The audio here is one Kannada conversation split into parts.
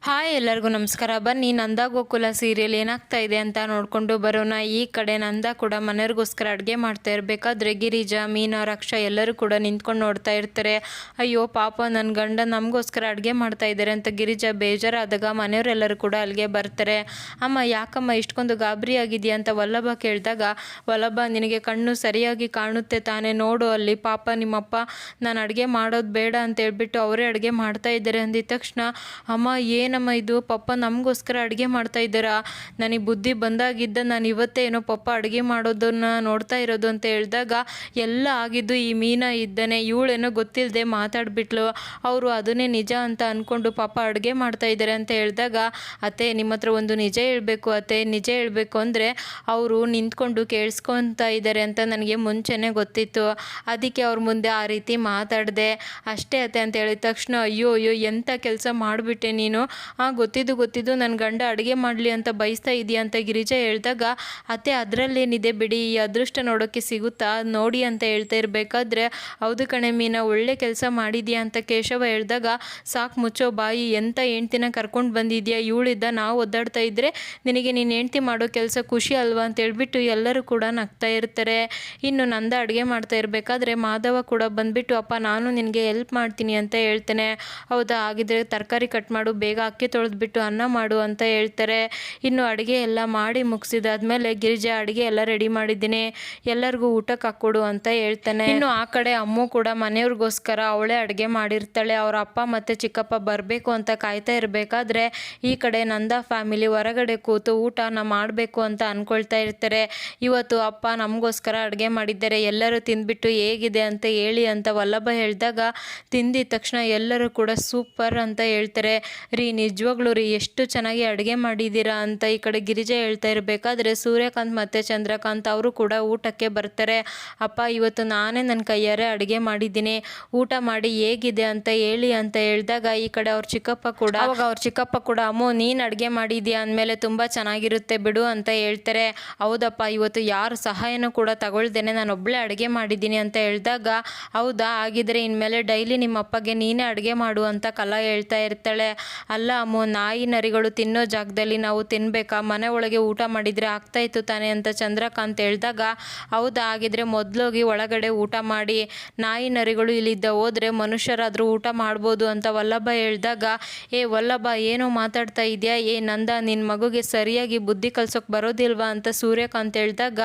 ಹಾಯ್ ಎಲ್ಲರಿಗೂ ನಮಸ್ಕಾರ. ಬನ್ನಿ ನಂದ ಗೋಕುಲ ಸೀರಿಯಲ್ ಏನಾಗ್ತಾ ಇದೆ ಅಂತ ನೋಡಿಕೊಂಡು ಬರೋಣ. ಈ ಕಡೆ ನಂದ ಕೂಡ ಮನೆಯವ್ರಿಗೋಸ್ಕರ ಅಡುಗೆ ಮಾಡ್ತಾ ಇರಬೇಕಾದ್ರೆ ಗಿರಿಜಾ, ಮೀನಾ, ರಕ್ಷಾ ಎಲ್ಲರೂ ಕೂಡ ನಿಂತ್ಕೊಂಡು ನೋಡ್ತಾ ಇರ್ತಾರೆ. ಅಯ್ಯೋ ಪಾಪ ನನ್ನ ಗಂಡ ನಮಗೋಸ್ಕರ ಅಡುಗೆ ಮಾಡ್ತಾ ಇದ್ದಾರೆ ಅಂತ ಗಿರಿಜಾ ಬೇಜಾರಾದಾಗ ಮನೆಯವರೆಲ್ಲರೂ ಕೂಡ ಅಲ್ಲಿಗೆ ಬರ್ತಾರೆ. ಅಮ್ಮ ಯಾಕಮ್ಮ ಇಷ್ಟೊಂದು ಗಾಬರಿ ಆಗಿದೆಯಾ ಅಂತ ವಲ್ಲಭ ಕೇಳಿದಾಗ, ವಲ್ಲಭ ನಿನಗೆ ಕಣ್ಣು ಸರಿಯಾಗಿ ಕಾಣುತ್ತೆ ತಾನೇ, ನೋಡು ಅಲ್ಲಿ ಪಾಪ ನಿಮ್ಮಪ್ಪ ನಾನು ಅಡುಗೆ ಮಾಡೋದು ಬೇಡ ಅಂತ ಹೇಳ್ಬಿಟ್ಟು ಅವರೇ ಅಡುಗೆ ಮಾಡ್ತಾ ಇದ್ದಾರೆ ಅಂದಿದ ತಕ್ಷಣ, ಅಮ್ಮ ಏನಮ್ಮ ಇದು, ಪಪ್ಪ ನಮಗೋಸ್ಕರ ಅಡುಗೆ ಮಾಡ್ತಾ ಇದ್ದಾರಾ? ನನಗೆ ಬುದ್ಧಿ ಬಂದಾಗಿದ್ದ ನಾನು ಇವತ್ತೇ ಏನೋ ಪಪ್ಪ ಅಡುಗೆ ಮಾಡೋದನ್ನು ನೋಡ್ತಾ ಇರೋದು ಅಂತ ಹೇಳಿದಾಗ, ಎಲ್ಲ ಆಗಿದ್ದು ಈ ಮೀನಾ ಇದ್ದಾನೆ, ಇವಳೇನೋ ಗೊತ್ತಿಲ್ಲದೆ ಮಾತಾಡ್ಬಿಟ್ಲು, ಅವರು ಅದನ್ನೇ ನಿಜ ಅಂತ ಅಂದ್ಕೊಂಡು ಪಾಪ ಅಡುಗೆ ಮಾಡ್ತಾ ಇದ್ದಾರೆ ಅಂತ ಹೇಳಿದಾಗ, ಅತ್ತೆ ನಿಮ್ಮ ಹತ್ರ ಒಂದು ನಿಜ ಹೇಳಬೇಕು ಅತ್ತೆ, ನಿಜ ಹೇಳಬೇಕು ಅಂದರೆ ಅವರು ನಿಂತ್ಕೊಂಡು ಕೇಳಿಸ್ಕೊತಾ ಇದ್ದಾರೆ ಅಂತ ನನಗೆ ಮುಂಚೆನೇ ಗೊತ್ತಿತ್ತು, ಅದಕ್ಕೆ ಅವ್ರ ಮುಂದೆ ಆ ರೀತಿ ಮಾತಾಡಿದೆ ಅಷ್ಟೇ ಅತ್ತೆ ಅಂತ ಹೇಳಿದ ತಕ್ಷಣ, ಅಯ್ಯೋ ಅಯ್ಯೋ ಎಂಥ ಕೆಲಸ ಮಾಡಿಬಿಟ್ಟೆ ನೀನು, ಗೊತ್ತಿದ್ದು ನನ್ನ ಗಂಡ ಅಡುಗೆ ಮಾಡಲಿ ಅಂತ ಬಯಸ್ತಾ ಇದೆಯಾ ಅಂತ ಗಿರಿಜಾ ಹೇಳಿದಾಗ, ಅತ್ತೆ ಅದರಲ್ಲೇನಿದೆ ಬಿಡಿ, ಈ ಅದೃಷ್ಟ ನೋಡೋಕ್ಕೆ ಸಿಗುತ್ತಾ ನೋಡಿ ಅಂತ ಹೇಳ್ತಾ ಇರಬೇಕಾದ್ರೆ, ಹೌದು ಕಣೆ ಮೀನಾ ಒಳ್ಳೆ ಕೆಲಸ ಮಾಡಿದ್ಯಾ ಅಂತ ಕೇಶವ ಹೇಳಿದಾಗ, ಸಾಕು ಮುಚ್ಚೋ ಬಾಯಿ, ಎಂಥ ಹೆಂಡ್ತಿನ ಕರ್ಕೊಂಡು ಬಂದಿದ್ಯಾ, ಇವಳಿದ್ದ ನಾವು ಒದ್ದಾಡ್ತಾ ಇದ್ದರೆ ನಿನಗೆ ನೀನು ಹೆಂಡ್ತಿ ಮಾಡೋ ಕೆಲಸ ಖುಷಿ ಅಲ್ವಾ ಅಂತ ಹೇಳ್ಬಿಟ್ಟು ಎಲ್ಲರೂ ಕೂಡ ನಗ್ತಾ ಇರ್ತಾರೆ. ಇನ್ನು ನಂದ ಅಡುಗೆ ಮಾಡ್ತಾ ಇರಬೇಕಾದ್ರೆ ಮಾಧವ ಕೂಡ ಬಂದುಬಿಟ್ಟು, ಅಪ್ಪ ನಾನು ನಿನಗೆ ಹೆಲ್ಪ್ ಮಾಡ್ತೀನಿ ಅಂತ ಹೇಳ್ತೇನೆ. ಹೌದಾ, ಹಾಗಿದ್ರೆ ತರಕಾರಿ ಕಟ್ ಮಾಡು, ಬೇಗ ಅಕ್ಕಿ ತೊಳೆದ್ಬಿಟ್ಟು ಅನ್ನ ಮಾಡು ಅಂತ ಹೇಳ್ತಾರೆ. ಇನ್ನು ಅಡುಗೆ ಎಲ್ಲ ಮಾಡಿ ಮುಗಿಸಿದಾದ್ಮೇಲೆ ಗಿರಿಜಾ ಅಡುಗೆ ಎಲ್ಲ ರೆಡಿ ಮಾಡಿದ್ದೀನಿ, ಎಲ್ಲರಿಗೂ ಊಟಕ್ಕೆ ಹಾಕ್ಕೊಡು ಅಂತ ಹೇಳ್ತಾನೆ. ಇನ್ನು ಆ ಕಡೆ ಅಮ್ಮು ಕೂಡ ಮನೆಯವ್ರಿಗೋಸ್ಕರ ಅವಳೇ ಅಡುಗೆ ಮಾಡಿರ್ತಾಳೆ. ಅವ್ರ ಅಪ್ಪ ಮತ್ತು ಚಿಕ್ಕಪ್ಪ ಬರಬೇಕು ಅಂತ ಕಾಯ್ತಾ ಇರಬೇಕಾದ್ರೆ ಈ ಕಡೆ ನಂದ ಫ್ಯಾಮಿಲಿ ಹೊರಗಡೆ ಕೂತು ಊಟನ ಮಾಡಬೇಕು ಅಂತ ಅಂದ್ಕೊಳ್ತಾ ಇರ್ತಾರೆ. ಇವತ್ತು ಅಪ್ಪ ನಮಗೋಸ್ಕರ ಅಡುಗೆ ಮಾಡಿದ್ದಾರೆ, ಎಲ್ಲರೂ ತಿಂದ್ಬಿಟ್ಟು ಹೇಗಿದೆ ಅಂತ ಹೇಳಿ ಅಂತ ವಲ್ಲಭ ಹೇಳಿದಾಗ, ತಿಂದಿದ ತಕ್ಷಣ ಎಲ್ಲರೂ ಕೂಡ ಸೂಪರ್ ಅಂತ ಹೇಳ್ತಾರೆ. ರೀ ನಿಜವಾಗ್ಲೂ ರೀ ಎಷ್ಟು ಚೆನ್ನಾಗಿ ಅಡುಗೆ ಮಾಡಿದ್ದೀರಾ ಅಂತ ಈ ಕಡೆ ಗಿರಿಜಾ ಹೇಳ್ತಾ ಇರಬೇಕಾದ್ರೆ ಸೂರ್ಯಕಾಂತ್ ಮತ್ತು ಚಂದ್ರಕಾಂತ್ ಅವರು ಕೂಡ ಊಟಕ್ಕೆ ಬರ್ತಾರೆ. ಅಪ್ಪ ಇವತ್ತು ನಾನೇ ನನ್ನ ಕೈಯಾರೆ ಅಡುಗೆ ಮಾಡಿದ್ದೀನಿ, ಊಟ ಮಾಡಿ ಹೇಗಿದೆ ಅಂತ ಹೇಳಿ ಅಂತ ಹೇಳಿದಾಗ ಈ ಕಡೆ ಅವ್ರ ಚಿಕ್ಕಪ್ಪ ಕೂಡ ಅಮ್ಮೋ ನೀನು ಅಡುಗೆ ಮಾಡಿದ್ಯಾ ಅಂದಮೇಲೆ ತುಂಬ ಚೆನ್ನಾಗಿರುತ್ತೆ ಬಿಡು ಅಂತ ಹೇಳ್ತಾರೆ. ಹೌದಪ್ಪ ಇವತ್ತು ಯಾರ ಸಹಾಯನೂ ಕೂಡ ತಗೊಳ್ದೇನೆ ನಾನು ಒಬ್ಬಳೇ ಅಡುಗೆ ಮಾಡಿದ್ದೀನಿ ಅಂತ ಹೇಳಿದಾಗ, ಹೌದಾ ಹಾಗಿದ್ರೆ ಇನ್ಮೇಲೆ ಡೈಲಿ ನಿಮ್ಮ ಅಪ್ಪಗೆ ನೀನೇ ಅಡುಗೆ ಮಾಡು ಅಂತ ಕಲಾ ಹೇಳ್ತಾ ಇರ್ತಾಳೆ. ಅಲ್ಲ ಅಮ್ಮು, ನಾಯಿ ನರಿಗಳು ತಿನ್ನೋ ಜಾಗದಲ್ಲಿ ನಾವು ತಿನ್ಬೇಕಾ, ಮನೆ ಒಳಗೆ ಊಟ ಮಾಡಿದರೆ ಆಗ್ತಾಯಿತ್ತು ತಾನೆ ಅಂತ ಚಂದ್ರಕಾಂತ್ ಹೇಳಿದಾಗ, ಹೌದಾ ಹಾಗಿದ್ರೆ ಮೊದಲೋಗಿ ಒಳಗಡೆ ಊಟ ಮಾಡಿ, ನಾಯಿ ನರಿಗಳು ಇಲ್ಲಿದ್ದ ಹೋದರೆ ಮನುಷ್ಯರಾದರೂ ಊಟ ಮಾಡ್ಬೋದು ಅಂತ ವಲ್ಲಭ ಹೇಳಿದಾಗ, ಏ ವಲ್ಲಭ ಏನೋ ಮಾತಾಡ್ತಾ ಇದೆಯಾ, ಏ ನಂದ ನಿನ್ನ ಮಗುಗೆ ಸರಿಯಾಗಿ ಬುದ್ಧಿ ಕಲ್ಸೋಕೆ ಬರೋದಿಲ್ವಾ ಅಂತ ಸೂರ್ಯಕಾಂತ್ ಹೇಳಿದಾಗ,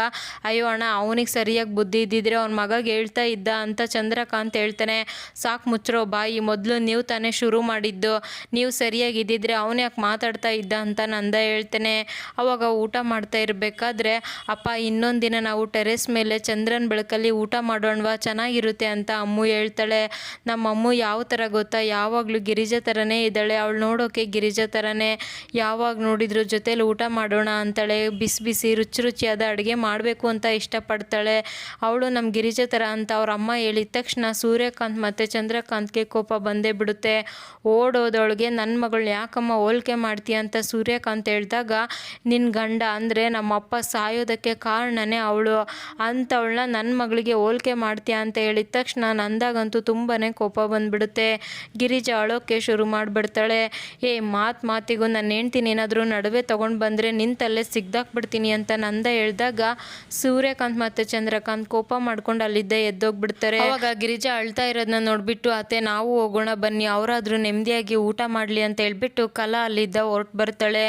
ಅಯ್ಯೋ ಅಣ್ಣ ಅವನಿಗೆ ಸರಿಯಾಗಿ ಬುದ್ಧಿ ಇದ್ದಿದ್ರೆ ಅವ್ನ ಮಗಗೆ ಹೇಳ್ತಾ ಇದ್ದ ಅಂತ ಚಂದ್ರಕಾಂತ್ ಹೇಳ್ತಾನೆ. ಸಾಕು ಮುಚ್ಚರೋ ಬಾಯಿ, ಮೊದಲು ನೀವು ತಾನೇ ಶುರು ಮಾಡಿದ್ದು, ನೀವು ಸರಿಯಾಗಿ ಇದ್ದಿದ್ರೆ ಅವನು ಯಾಕೆ ಮಾತಾಡ್ತಾ ಇದ್ದ ಅಂತ ನಂದ ಹೇಳ್ತೇನೆ. ಅವಾಗ ಊಟ ಮಾಡ್ತಾ ಇರಬೇಕಾದ್ರೆ, ಅಪ್ಪ ಇನ್ನೊಂದು ದಿನ ನಾವು ಟೆರೆಸ್ ಮೇಲೆ ಚಂದ್ರನ ಬೆಳಕಲ್ಲಿ ಊಟ ಮಾಡೋಣವಾ, ಚೆನ್ನಾಗಿರುತ್ತೆ ಅಂತ ಅಮ್ಮು ಹೇಳ್ತಾಳೆ. ನಮ್ಮ ಅಮ್ಮು ಯಾವ ಥರ ಗೊತ್ತಾ, ಯಾವಾಗಲೂ ಗಿರಿಜಾ ಥರನೇ ಇದ್ದಾಳೆ, ಅವಳು ನೋಡೋಕೆ ಗಿರಿಜಾ ಥರನೇ, ಯಾವಾಗ ನೋಡಿದ್ರು ಜೊತೇಲಿ ಊಟ ಮಾಡೋಣ ಅಂತಾಳೆ, ಬಿಸಿ ಬಿಸಿ ರುಚಿ ರುಚಿಯಾದ ಅಡುಗೆ ಮಾಡಬೇಕು ಅಂತ ಇಷ್ಟಪಡ್ತಾಳೆ, ಅವಳು ನಮ್ಮ ಗಿರಿಜಾ ಥರ ಅಂತ ಅವ್ರ ಅಮ್ಮ ಹೇಳಿದ ತಕ್ಷಣ ಸೂರ್ಯಕಾಂತ್ ಮತ್ತು ಚಂದ್ರಕಾಂತ್ಗೆ ಕೋಪ ಬಂದೇ ಬಿಡುತ್ತೆ. ಓಡೋದೊಳಗೆ ನನ್ನ ಮಗಳನ್ನ ಯಾಕಮ್ಮ ಹೋಲಿಕೆ ಮಾಡ್ತೀಯ ಅಂತ ಸೂರ್ಯಕಾಂತ್ ಹೇಳಿದಾಗ, ನಿನ್ನ ಗಂಡ ಅಂದರೆ ನಮ್ಮಪ್ಪ ಸಾಯೋದಕ್ಕೆ ಕಾರಣನೇ ಅವಳು, ಅಂಥವಳನ್ನ ನನ್ನ ಮಗಳಿಗೆ ಹೋಲಿಕೆ ಮಾಡ್ತೀಯ ಅಂತ ಹೇಳಿದ ತಕ್ಷಣ ನಂದಾಗಂತೂ ತುಂಬಾ ಕೋಪ ಬಂದುಬಿಡುತ್ತೆ. ಗಿರಿಜಾ ಅಳೋಕ್ಕೆ ಶುರು ಮಾಡಿಬಿಡ್ತಾಳೆ. ಏ ಮಾತಿಗೂ ನನ್ನ ಹೆಂಡ್ತಿನ ಏನಾದರೂ ನಡುವೆ ತೊಗೊಂಡು ಬಂದರೆ ನಿಂತಲ್ಲೇ ಸಿಗ್ದಾಕ್ಬಿಡ್ತೀನಿ ಅಂತ ನಂದ ಹೇಳಿದಾಗ ಸೂರ್ಯಕಾಂತ್ ಮತ್ತು ಚಂದ್ರಕಾಂತ್ ಕೋಪ ಮಾಡ್ಕೊಂಡು ಅಲ್ಲಿದ್ದೇ ಎದ್ದೋಗ್ಬಿಡ್ತಾರೆ. ಅವಾಗ ಗಿರಿಜಾ ಅಳ್ತಾ ಇರೋದನ್ನ ನೋಡಿಬಿಟ್ಟು, ಅತ್ತೆ ನಾವು ಹೋಗೋಣ ಬನ್ನಿ, ಅವರಾದರೂ ನೆಮ್ಮದಿಯಾಗಿ ಊಟ ಮಾಡಲಿ ಅಂತ ಹೇಳ್ಬಿಟ್ಟು ಕಲಾ ಅಲ್ಲಿದ್ದ ಹೊರಟು ಬರ್ತಾಳೆ.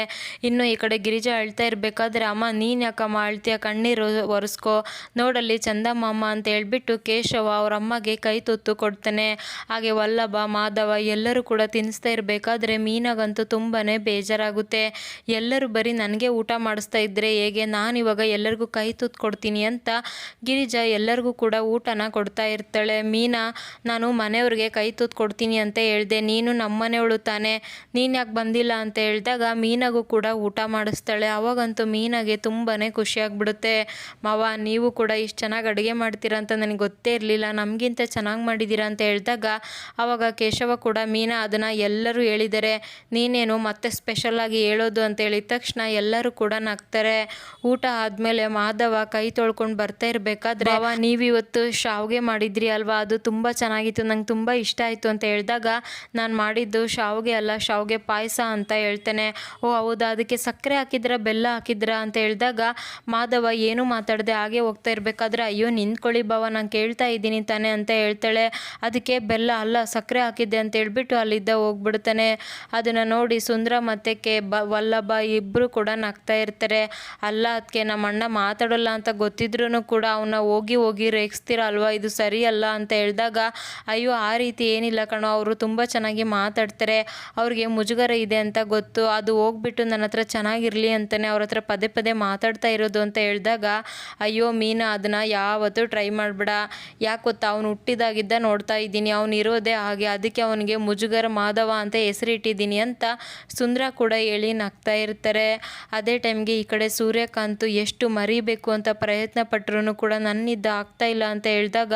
ಇನ್ನು ಈ ಕಡೆ ಗಿರಿಜಾ ಅಳ್ತಾ ಇರಬೇಕಾದ್ರೆ, ಅಮ್ಮ ನೀನು ಯಾಕಮ್ಮ ಅಳ್ತೀಯ, ಕಣ್ಣೀರು ಒರೆಸ್ಕೋ, ನೋಡಲ್ಲಿ ಚಂದಮಾಮ ಅಂತ ಹೇಳ್ಬಿಟ್ಟು ಕೇಶವ ಅವ್ರ ಅಮ್ಮಗೆ ಕೈ ತುತ್ತು ಕೊಡ್ತಾನೆ. ಹಾಗೆ ವಲ್ಲಭ, ಮಾಧವ ಎಲ್ಲರೂ ಕೂಡ ತಿನ್ನಿಸ್ತಾ ಇರಬೇಕಾದ್ರೆ ಮೀನಾಗಂತೂ ತುಂಬಾ ಬೇಜಾರಾಗುತ್ತೆ. ಎಲ್ಲರೂ ಬರೀ ನನಗೆ ಊಟ ಮಾಡಿಸ್ತಾ ಇದ್ದರೆ ಹೇಗೆ, ನಾನಿವಾಗ ಎಲ್ಲರಿಗೂ ಕೈ ತುತ್ತು ಕೊಡ್ತೀನಿ ಅಂತ ಗಿರಿಜಾ ಎಲ್ಲರಿಗೂ ಕೂಡ ಊಟನ ಕೊಡ್ತಾ ಇರ್ತಾಳೆ. ಮೀನಾ, ನಾನು ಮನೆಯವ್ರಿಗೆ ಕೈ ತುತ್ತು ಕೊಡ್ತೀನಿ ಅಂತ ಹೇಳಿದೆ, ನೀನು ನಮ್ಮ ಮನೆಯವಳು ತಾನೆ, ನೀನು ಯಾಕೆ ಬಂದಿಲ್ಲ ಅಂತ ಹೇಳಿದಾಗ ಮೀನಾಗೂ ಕೂಡ ಊಟ ಮಾಡಿಸ್ತಾಳೆ. ಅವಾಗಂತೂ ಮೀನಾಗೆ ತುಂಬಾ ಖುಷಿಯಾಗ್ಬಿಡುತ್ತೆ. ಮಾವ ನೀವು ಕೂಡ ಇಷ್ಟು ಚೆನ್ನಾಗಿ ಅಡುಗೆ ಮಾಡ್ತೀರಾ ಅಂತ ನನಗೆ ಗೊತ್ತೇ ಇರಲಿಲ್ಲ, ನಮಗಿಂತ ಚೆನ್ನಾಗಿ ಮಾಡಿದ್ದೀರಾ ಅಂತ ಹೇಳಿದಾಗ ಆವಾಗ ಕೇಶವ ಕೂಡ, ಮೀನಾ ಅದನ್ನು ಎಲ್ಲರೂ ಹೇಳಿದ್ದಾರೆ, ನೀನೇನು ಮತ್ತೆ ಸ್ಪೆಷಲಾಗಿ ಹೇಳೋದು ಅಂತ ಹೇಳಿದ ತಕ್ಷಣ ಎಲ್ಲರೂ ಕೂಡ ನಗ್ತಾರೆ. ಊಟ ಆದಮೇಲೆ ಮಾಧವ ಕೈ ತೊಳ್ಕೊಂಡು ಬರ್ತಾ ಇರಬೇಕಾದ್ರೆ, ಮಾವ ನೀವಿವತ್ತು ಶಾವಿಗೆ ಮಾಡಿದ್ರಿ ಅಲ್ವಾ, ಅದು ತುಂಬ ಚೆನ್ನಾಗಿತ್ತು, ನಂಗೆ ತುಂಬ ಇಷ್ಟ ಆಯಿತು ಅಂತ ಹೇಳಿದಾಗ, ನಾನು ಮಾಡಿದ್ದು ಶಾವಿಗೆ ಅಲ್ಲ, ಶಾವಿಗೆ ಶಾವ್ಗೆ ಪಾಯಸ ಅಂತ ಹೇಳ್ತಾನೆ. ಓ ಹೌದಾ, ಅದಕ್ಕೆ ಸಕ್ಕರೆ ಹಾಕಿದ್ರಾ ಬೆಲ್ಲ ಹಾಕಿದ್ರಾ ಅಂತ ಹೇಳಿದಾಗ ಮಾಧವ ಏನು ಮಾತಾಡದೆ ಹಾಗೆ ಹೋಗ್ತಾ ಇರಬೇಕಾದ್ರೆ, ಅಯ್ಯೋ ನಿಂತ್ಕೊಳ್ಳಿ ಬಾವ, ನಾನು ಕೇಳ್ತಾ ಇದ್ದೀನಿ ತಾನೆ ಅಂತ ಹೇಳ್ತಾಳೆ. ಅದಕ್ಕೆ ಬೆಲ್ಲ ಅಲ್ಲ ಸಕ್ಕರೆ ಹಾಕಿದ್ದೆ ಅಂತ ಹೇಳ್ಬಿಟ್ಟು ಅಲ್ಲಿದ್ದ ಹೋಗ್ಬಿಡ್ತಾನೆ. ಅದನ್ನು ನೋಡಿ ಸುಂದರ ಮತ್ತು ವಲ್ಲಭ ಇಬ್ಬರು ಕೂಡ ನಗ್ತಾ ಇರ್ತಾರೆ. ಅಲ್ಲ ಅದಕ್ಕೆ ನಮ್ಮ ಅಣ್ಣ ಮಾತಾಡೋಲ್ಲ ಅಂತ ಗೊತ್ತಿದ್ರೂ ಕೂಡ ಅವನ್ನ ಹೋಗಿ ಹೋಗಿ ರೇಗಿಸ್ತೀರ ಅಲ್ವಾ, ಇದು ಸರಿ ಅಲ್ಲ ಅಂತ ಹೇಳಿದಾಗ, ಅಯ್ಯೋ ಆ ರೀತಿ ಏನಿಲ್ಲ ಕಣೋ, ಅವರು ತುಂಬ ಚೆನ್ನಾಗಿ ಮಾತಾಡ್ತಾರೆ, ಅವ್ರಿಗೆ ಮುಜುಗರ ಇದೆ ಅಂತ ಗೊತ್ತು, ಅದು ಹೋಗ್ಬಿಟ್ಟು ನನ್ನ ಹತ್ರ ಚೆನ್ನಾಗಿರಲಿ ಅಂತಲೇ ಅವ್ರ ಹತ್ರ ಪದೇ ಪದೇ ಮಾತಾಡ್ತಾ ಇರೋದು ಅಂತ ಹೇಳಿದಾಗ, ಅಯ್ಯೋ ಮೀನಾ ಅದನ್ನು ಯಾವತ್ತೂ ಟ್ರೈ ಮಾಡಬೇಡ, ಯಾಕೆ ಗೊತ್ತಾ ಅವನು ಹುಟ್ಟಿದಾಗಿದ್ದ ನೋಡ್ತಾ ಇದ್ದೀನಿ, ಅವನು ಇರೋದೇ ಹಾಗೆ, ಅದಕ್ಕೆ ಅವನಿಗೆ ಮುಜುಗರ ಮಾಧವ ಅಂತ ಹೆಸರಿಟ್ಟಿದ್ದೀನಿ ಅಂತ ಸುಂದರ ಕೂಡ ಹೇಳಿ ನಗ್ತಾ ಇರ್ತಾರೆ. ಅದೇ ಟೈಮ್ಗೆ ಈ ಕಡೆ ಸೂರ್ಯಕಾಂತ್ ಎಷ್ಟು ಮರಿಬೇಕು ಅಂತ ಪ್ರಯತ್ನ ಪಟ್ಟರು ಕೂಡ ನನ್ನಿಂದ ಆಗ್ತಾ ಇಲ್ಲ ಅಂತ ಹೇಳಿದಾಗ,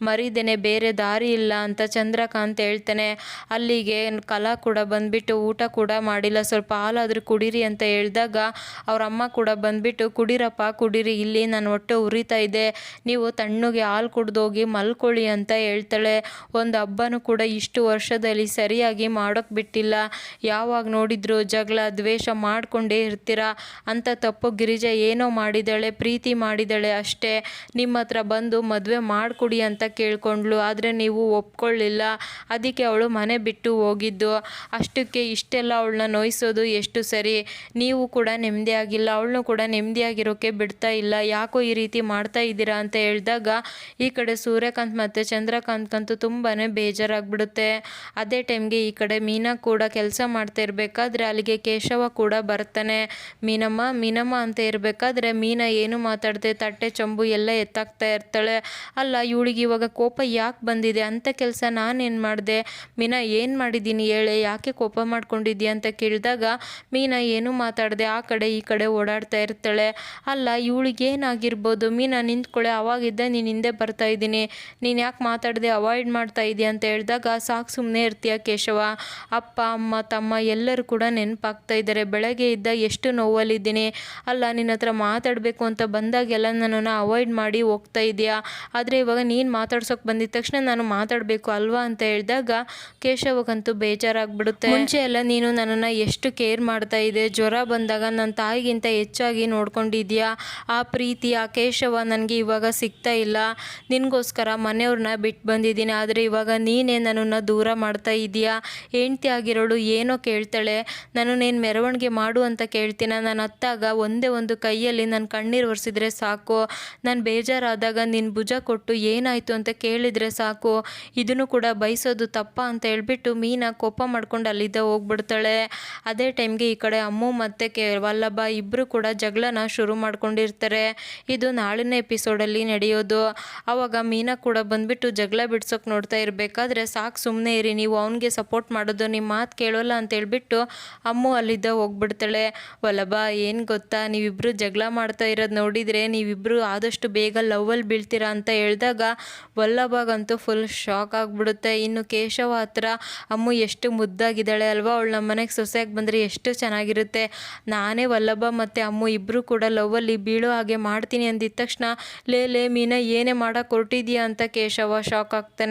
ಮರಿದೇನೆ ಬೇರೆ ದಾರಿ ಇಲ್ಲ ಅಂತ ಚಂದ್ರಕಾಂತ್ ಹೇಳ್ತಾನೆ. ಅಲ್ಲಿಗೆ ಕಲಾ ಕೂಡ ಬಂದ್ಬಿಟ್ಟು ಊಟ ಕೂಡ ಮಾಡಿಲ್ಲ, ಸ್ವಲ್ಪ ಹಾಲಾದರೂ ಕುಡೀರಿ ಅಂತ ಹೇಳಿದಾಗ ಅವ್ರ ಅಮ್ಮ ಕೂಡ ಬಂದ್ಬಿಟ್ಟು, ಕುಡೀರಪ್ಪ ಕುಡೀರಿ, ಇಲ್ಲಿ ನನ್ನ ಹೊಟ್ಟೆ ಉರಿತಾ ಇದೆ, ನೀವು ತಣ್ಣಗೆ ಹಾಲು ಕುಡ್ದೋಗಿ ಮಲ್ಕೊಳ್ಳಿ ಅಂತ ಹೇಳ್ತಾಳೆ. ಒಂದು ಹಬ್ಬನೂ ಕೂಡ ಇಷ್ಟು ವರ್ಷದಲ್ಲಿ ಸರಿಯಾಗಿ ಮಾಡೋಕ್ಕೆ ಬಿಟ್ಟಿಲ್ಲ, ಯಾವಾಗ ನೋಡಿದ್ರು ಜಗಳ ದ್ವೇಷ ಮಾಡಿಕೊಂಡೇ ಇರ್ತೀರಾ ಅಂತ. ತಪ್ಪು ಗಿರಿಜಾ ಏನೋ ಮಾಡಿದಾಳೆ, ಪ್ರೀತಿ ಮಾಡಿದಾಳೆ ಅಷ್ಟೇ, ನಿಮ್ಮ ಹತ್ರ ಬಂದು ಮದುವೆ ಮಾಡಿಕೊಡಿ ಅಂತ ಕೇಳ್ಕೊಂಡ್ಳು, ಆದರೆ ನೀವು ಒಪ್ಕೊಳ್ಳಿಲ್ಲ, ಅದಕ್ಕೆ ಅವಳು ಮನೆ ಬಿಟ್ಟು ಹೋಗಿದ್ದು, ಅಷ್ಟಕ್ಕೆ ಇಷ್ಟೆಲ್ಲ ಅವಳನ್ನ ನೋಯಿಸೋದು ಎಷ್ಟು ಸರಿ, ನೀವು ಕೂಡ ನೆಮ್ಮದಿಯಾಗಿಲ್ಲ, ಅವಳನ್ನು ಕೂಡ ನೆಮ್ಮದಿಯಾಗಿರೋಕ್ಕೆ ಬಿಡ್ತಾ ಇಲ್ಲ, ಯಾಕೋ ಈ ರೀತಿ ಮಾಡ್ತಾ ಇದ್ದೀರಾ ಅಂತ ಹೇಳಿದಾಗ ಈ ಕಡೆ ಸೂರ್ಯಕಾಂತ್ ಮತ್ತು ಚಂದ್ರಕಾಂತ್ಗಂತೂ ತುಂಬಾ ಬೇಜಾರಾಗ್ಬಿಡುತ್ತೆ. ಅದೇ ಟೈಮ್ಗೆ ಈ ಕಡೆ ಮೀನಾ ಕೂಡ ಕೆಲಸ ಮಾಡ್ತಾ ಇರಬೇಕಾದ್ರೆ ಅಲ್ಲಿಗೆ ಕೇಶವ ಕೂಡ ಬರ್ತಾನೆ. ಮೀನಮ್ಮ ಮೀನಮ್ಮ ಅಂತ ಇರಬೇಕಾದ್ರೆ ಮೀನಾ ಏನು ಮಾತಾಡ್ದೆ ತಟ್ಟೆ ಚೊಂಬು ಎಲ್ಲ ಎತ್ತಾಕ್ತಾ ಇರ್ತಾಳೆ. ಅಲ್ಲ ಇವಳಿಗೆ ಇವಾಗ ಕೋಪ ಯಾಕೆ ಬಂದಿದೆ, ಅಂತ ಕೆಲಸ ನಾನೇನು ಮಾಡಿದೆ, ಮೀನಾ ಏನು ಮಾಡಿದ್ದೀನಿ ಹೇಳೆ, ಯಾಕೆ ಕೋಪ ಮಾಡ್ಕೊಂಡಿದ್ದೀಯ ಅಂತ ಕೇಳಿದಾಗ ಮೀನಾ ಏನು ಮಾತಾಡದೆ ಆ ಕಡೆ ಈ ಕಡೆ ಓಡಾಡ್ತಾ ಇರ್ತಾಳೆ. ಅಲ್ಲ ಇವಳಿಗೇನಾಗಿರ್ಬೋದು, ಮೀನಾ ನಿಂತ್ಕೊಳ್ಳೆ, ಅವಾಗಿದ್ದ ನೀನು ಹಿಂದೆ ಬರ್ತಾ ಇದ್ದೀನಿ, ನೀನು ಯಾಕೆ ಮಾತಾಡದೆ ಅವಾಯ್ಡ್ ಮಾಡ್ತಾ ಇದೀಯ ಅಂತ ಹೇಳಿದಾಗ, ಸಾಕು ಸುಮ್ಮನೆ ಇರ್ತೀಯ ಕೇಶವ, ಅಪ್ಪ ಅಮ್ಮ ತಮ್ಮ ಎಲ್ಲರೂ ಕೂಡ ನೆನಪಾಗ್ತಾ ಇದ್ದಾರೆ, ಬೆಳಗ್ಗೆ ಇದ್ದ ಎಷ್ಟು ನೋವಲ್ಲಿದ್ದೀನಿ, ಅಲ್ಲ ನಿನ್ನ ಹತ್ರ ಮಾತಾಡಬೇಕು ಅಂತ ಬಂದಾಗೆಲ್ಲ ನನ್ನನ್ನು ಅವಾಯ್ಡ್ ಮಾಡಿ ಹೋಗ್ತಾ ಇದೆಯಾ, ಆದರೆ ಇವಾಗ ನೀನು ಮಾತಾಡ್ಸೋಕೆ ಬಂದಿದ ತಕ್ಷಣ ನಾನು ಮಾತಾಡಬೇಕು ಅಲ್ವಾ ಅಂತ ಹೇಳಿದಾಗ ಕೇಶವಗಂತೂ ಬೇಜಾರಾಗ್ಬಿಡುತ್ತೆ. ಮುಂಚೆ ಎಲ್ಲ ನೀನು ನನ್ನನ್ನು ಎಷ್ಟು ಕೇರ್ ಮಾಡ್ತಾ ಇದೆ, ಜ್ವರ ಬಂದಾಗ ನನ್ನ ತಾಯಿಗಿಂತ ಹೆಚ್ಚಾಗಿ ನೋಡ್ಕೊಂಡಿದ್ಯಾ, ಆ ಪ್ರೀತಿ ಆ ಕೇಶವ ನನಗೆ ಇವಾಗ ಸಿಗ್ತಾ ಇಲ್ಲ, ನಿನಗೋಸ್ಕರ ಮನೆಯವ್ರನ್ನ ಬಿಟ್ಟು ಬಂದಿದ್ದೀನಿ, ಆದರೆ ಇವಾಗ ನೀನೇ ನನ್ನನ್ನು ದೂರ ಮಾಡ್ತಾ ಇದೀಯಾ, ಹೆಂಡ್ತಿ ಆಗಿರೋಳು ಏನೋ ಕೇಳ್ತಾಳೆ, ನನ್ನನ್ನೇನು ಮೆರವಣಿಗೆ ಮಾಡು ಅಂತ ಕೇಳ್ತೀನ, ನಾನು ಹತ್ತಾಗ ಒಂದೇ ಒಂದು ಕೈಯಲ್ಲಿ ನನ್ನ ಕಣ್ಣೀರು ಒರೆಸಿದ್ರೆ ಸಾಕು, ನಾನು ಬೇಜಾರಾದಾಗ ನಿನ್ನ ಭುಜ ಕೊಟ್ಟು ಏನಾಯಿತು ಅಂತ ಕೇಳಿದರೆ ಸಾಕು, ಇದನ್ನು ಕೂಡ ಬಯಸೋದು ತಪ್ಪ ಅಂತ ಹೇಳ್ಬಿಟ್ಟು ಮೀನಾ ಕೋಪ ಮಾಡ್ಕೊಂಡು ಅಲ್ಲಿದ್ದ ಹೋಗ್ಬಿಡ್ತಾಳೆ. ಅದೇ ಟೈಮ್ಗೆ ಈ ಕಡೆ ಅಮ್ಮು ಮತ್ತು ವಲ್ಲಭ ಇಬ್ಬರು ಕೂಡ ಜಗಳನ ಶುರು ಮಾಡ್ಕೊಂಡಿರ್ತಾರೆ. ಇದು ನಾಳಿನ ಎಪಿಸೋಡಲ್ಲಿ ನಡೆಯೋದು. ಆವಾಗ ಮೀನಾ ಕೂಡ ಬಂದ್ಬಿಟ್ಟು ಜಗಳ ಬಿಡ್ಸೋಕೆ ನೋಡ್ತಾ ಇರಬೇಕಾದ್ರೆ, ಸಾಕು ಸುಮ್ಮನೆ ಇರಿ, ನೀವು ಅವನಿಗೆ ಸಪೋರ್ಟ್ ಮಾಡೋದು, ನಿಮ್ಮ ಮಾತು ಕೇಳೋಲ್ಲ ಅಂತ ಹೇಳ್ಬಿಟ್ಟು ಅಮ್ಮು ಅಲ್ಲಿದ್ದ ಹೋಗ್ಬಿಡ್ತಾಳೆ. ವಲ್ಲಭ ಏನು ಗೊತ್ತಾ, ನೀವಿಬ್ಬರು ಜಗಳ ಮಾಡ್ತಾ ಇರೋದು ನೋಡಿದರೆ ನೀವಿಬ್ಬರು ಆದಷ್ಟು ಬೇಗ ಲವ್ವಲ್ಲಿ ಬೀಳ್ತೀರಾ ಅಂತ ಹೇಳಿದಾಗ ವಲ್ಲಭಗಂತೂ ಫುಲ್ ಶಾಕ್ ಆಗಿಬಿಡುತ್ತೆ. ಇನ್ನು ಕೇಶವ ಹತ್ರ ಅಮ್ಮು ಎಷ್ಟು ಮುದ್ದಾಗಿದ್ದಾಳೆ ಅಲ್ವಾ, ಅವಳು ನಮ್ಮ ಮನೆಗೆ ಸೊಸೆಯಾಗಿ ಬಂದರೆ ಎಷ್ಟು ಚೆನ್ನಾಗಿರುತ್ತೆ, ನಾನೇ ವಲ್ಲಭ ಮತ್ತು ಅಮ್ಮು ಇಬ್ಬರು ಕೂಡ ಲವ್ವಲ್ಲಿ ಬೀಳೋ ಹಾಗೆ ಮಾಡ್ತೀನಿ ಅಂದಿದ ತಕ್ಷಣ, ಲೇ ಮೀನಾ ಏನೇ ಮಾಡೋಕೆ ಹೊರಟಿದ್ಯಾ ಅಂತ ಕೇಶವ ಶಾಕ್ ಆಗ್ತಾನೆ.